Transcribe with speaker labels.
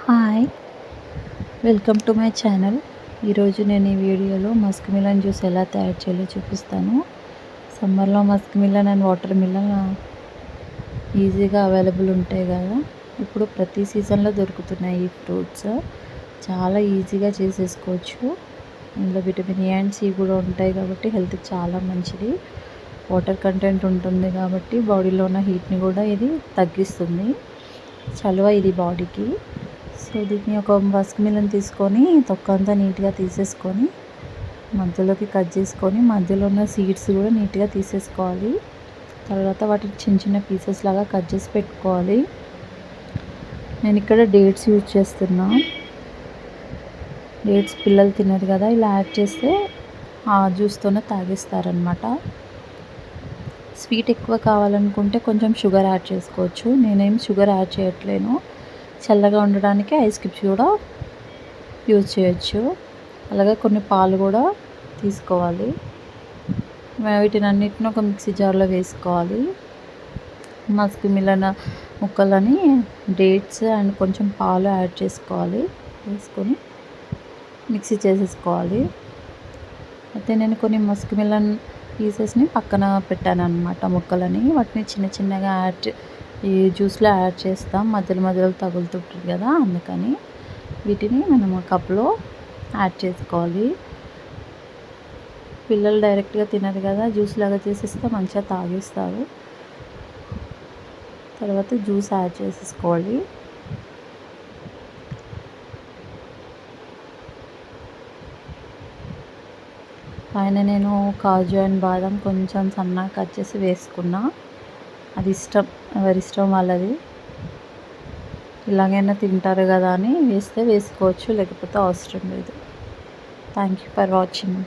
Speaker 1: Hi! Welcome to my channel. ఈరోజు నేను ఈ వీడియోలో మస్క్ మిలన్ జ్యూస్ ఎలా తయారు చేయాలో చూపిస్తాను. సమ్మర్‌లో Musk melon and water melon ఈజీగా అవైలబుల్ ఉంటాయి కదా! ఇప్పుడు ప్రతి సీజన్‌లో దొరుకుతున్నాయి ఈ ఫ్రూట్స్. చాలా ఈజీగా చేసేసుకోవచ్చు. ఇందులో విటమిన్ ఏ అండ్ సి కూడా ఉంటాయి కాబట్టి హెల్త్‌కి చాలా మంచిది. వాటర్ కంటెంట్ ఉంటుంది కాబట్టి బాడీలో ఉన్న హీట్‌ని కూడా ఇది తగ్గిస్తుంది. చలువ ఇది బాడీకి. సో దీన్ని ఒక మస్క్ మిలన్ తీసుకొని తొక్క అంతా నీట్గా తీసేసుకొని మధ్యలోకి కట్ చేసుకొని మధ్యలో ఉన్న సీడ్స్ కూడా నీట్గా తీసేసుకోవాలి. తర్వాత వాటిని చిన్న చిన్న పీసెస్ లాగా కట్ చేసి పెట్టుకోవాలి. నేను ఇక్కడ డేట్స్ యూజ్ చేస్తున్నా. డేట్స్ పిల్లలు తినరు కదా, ఇలా యాడ్ చేస్తే ఆ జ్యూస్తోనే తాగేస్తారనమాట. స్వీట్ ఎక్కువ కావాలనుకుంటే కొంచెం షుగర్ యాడ్ చేసుకోవచ్చు. నేనేం షుగర్ యాడ్ చేయట్లేను. చల్లగా ఉండడానికి ఐస్ క్యూబ్స్ కూడా యూజ్ చేయొచ్చు. అలాగే కొన్ని పాలు కూడా తీసుకోవాలి. వీటిని అన్నిటిని ఒక మిక్సీ జార్లో వేసుకోవాలి. మస్క్ మిలన్ ముక్కలని డేట్స్ అండ్ కొంచెం పాలు యాడ్ చేసుకోవాలి. వేసుకొని మిక్సీ చేసేసుకోవాలి. అయితే నేను కొన్ని మస్క్ మిలన్ పీసెస్ని పక్కన పెట్టాను అనమాట, ముక్కలని. వాటిని చిన్న చిన్నగా ఈ జ్యూస్లో యాడ్ చేస్తాం. మధ్యలో తగులుతుంటుంది కదా, అందుకని వీటిని మనం కప్లో యాడ్ చేసుకోవాలి. పిల్లలు డైరెక్ట్గా తినరు కదా, జ్యూస్ లాగా చేసిస్తే మంచిగా తాగేస్తారు. తర్వాత జ్యూస్ యాడ్ చేసేసుకోవాలి. పైన నేను కాజు అండ్ బాదం కొంచెం సన్నగా కట్ చేసి వేసుకున్నా. అది ఇష్టం, ఎవరిష్టం వాళ్ళది. ఇలాగైనా తింటారు కదా అని వేస్తే వేసుకోవచ్చు, లేకపోతే అవసరం లేదు. Thank you for watching.